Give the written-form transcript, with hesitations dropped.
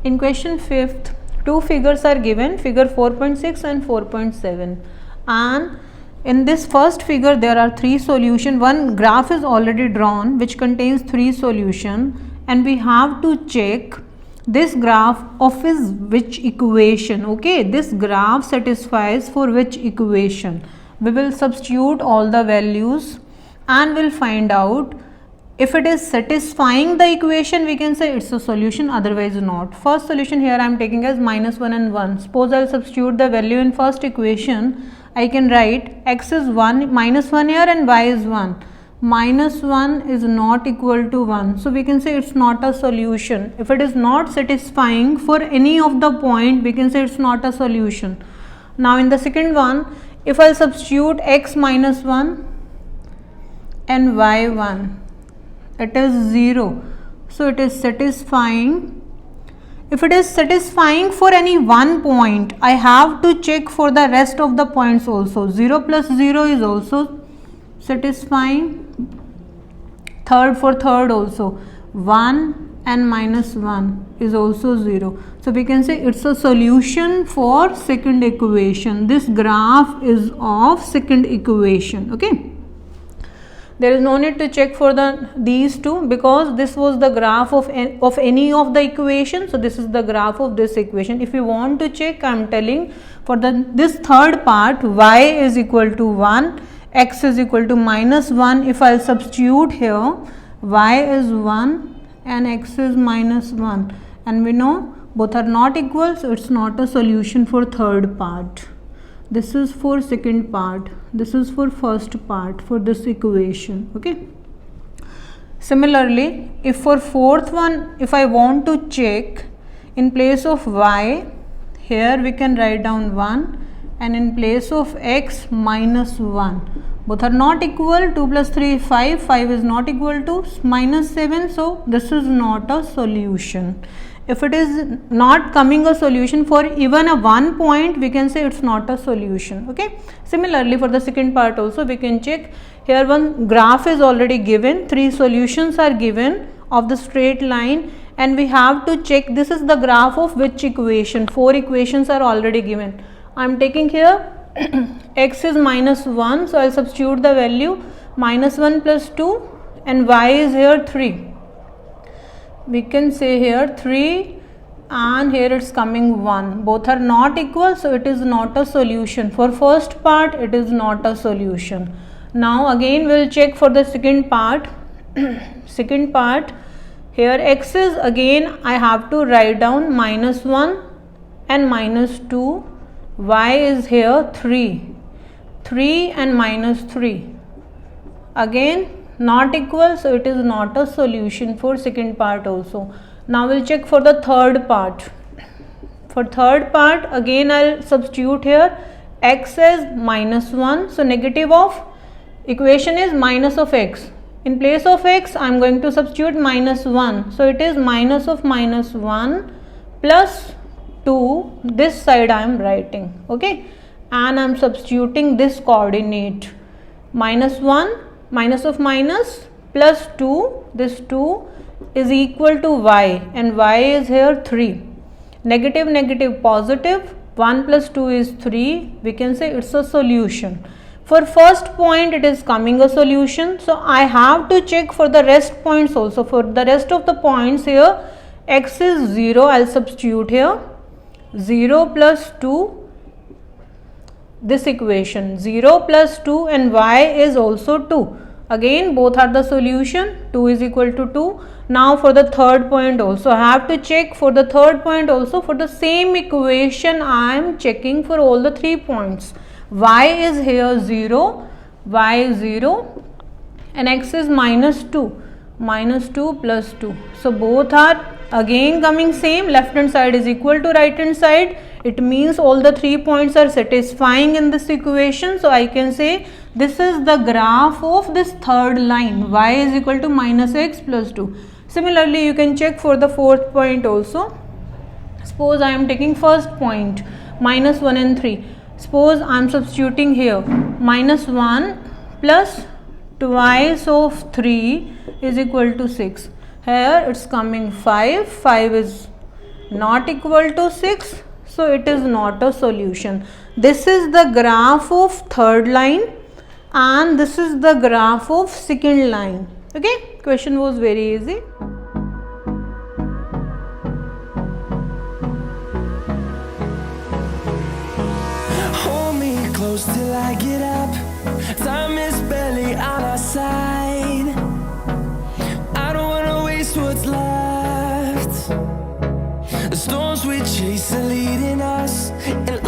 In question 5th, two figures are given, figure 4.6 and 4.7, and in this first figure there are three solutions. One graph is already drawn which contains three solutions, and we have to check this graph of is which equation. Okay, this graph satisfies for which equation. We will substitute all the values and we'll find out. If it is satisfying the equation, we can say it's a solution, otherwise not. First solution here I am taking as -1 and 1. Suppose I will substitute the value in first equation. I can write x is 1, -1 here, and y is 1. -1 is not equal to 1. So we can say it's not a solution. If it is not satisfying for any of the point, we can say it's not a solution. Now in the second one, if I substitute x -1 and y 1, it is 0. So it is satisfying. If it is satisfying for any one point, I have to check for the rest of the points also. 0 plus 0 is also satisfying. Third, for third also 1 and -1 is also 0. So we can say it's a solution for second equation. This graph is of second equation. Okay, there is no need to check for these two, because this was the graph of any of the equation. So this is the graph of this equation. If you want to check, I am telling for this third part, y is equal to 1, x is equal to -1. If I substitute here, y is 1 and x is -1, and we know both are not equal, so it's not a solution for third part. This is for second part, this is for first part for this equation. Okay, similarly, if for fourth one, if I want to check, in place of y, here we can write down 1, and in place of x -1. Both are not equal. 2 plus 3 5, 5 is not equal to -7, so this is not a solution. If it is not coming a solution for even a one point, we can say it's not a solution. Okay, similarly for the second part also we can check. Here one graph is already given, three solutions are given of the straight line, and we have to check this is the graph of which equation. Four equations are already given. I am taking here x is -1, so I will substitute the value -1 plus 2, and y is here 3. We can say here 3, and here it's coming 1. Both are not equal, so it is not a solution. For first part, it is not a solution. Now again we'll check for the second part. Second part, here x is, again I have to write down -1 and -2. Y is here 3 and -3. Again not equal, so it is not a solution for second part also. Now we'll check for the third part. For third part, again I'll substitute here. X is -1, so negative of equation is minus of x. In place of x, I'm going to substitute -1, so it is minus of -1 plus 2. This side I am writing. Okay, and I'm substituting this coordinate, -1 minus of minus plus 2, this 2 is equal to y, and y is here 3. Negative negative positive, 1 plus 2 is 3. We can say it's a solution. For first point it is coming a solution, so I have to check for the rest points also. For the rest of the points here, x is 0, I'll substitute here 0 plus 2, this equation 0 plus 2, and y is also 2. Again both are the solution. 2 is equal to 2. Now for the third point also I have to check. For the third point also, for the same equation I am checking for all the 3 points. Y is here 0, y is 0, and x is -2 plus 2. So both are again coming same. Left hand side is equal to right hand side. It means all the 3 points are satisfying in this equation. So I can say this is the graph of this third line. Y is equal to -x plus 2. Similarly, you can check for the fourth point also. Suppose I am taking first point, -1 and 3. Suppose I am substituting here -1 plus twice of 3 is equal to 6. Here it's coming 5 is not equal to 6, so it is not a solution. This is the graph of third line and this is the graph of second line. Okay, question was very easy. Hold me close till I get up. Time is barely on our side. I don't wanna waste what's left. The storms we chase are leading us, and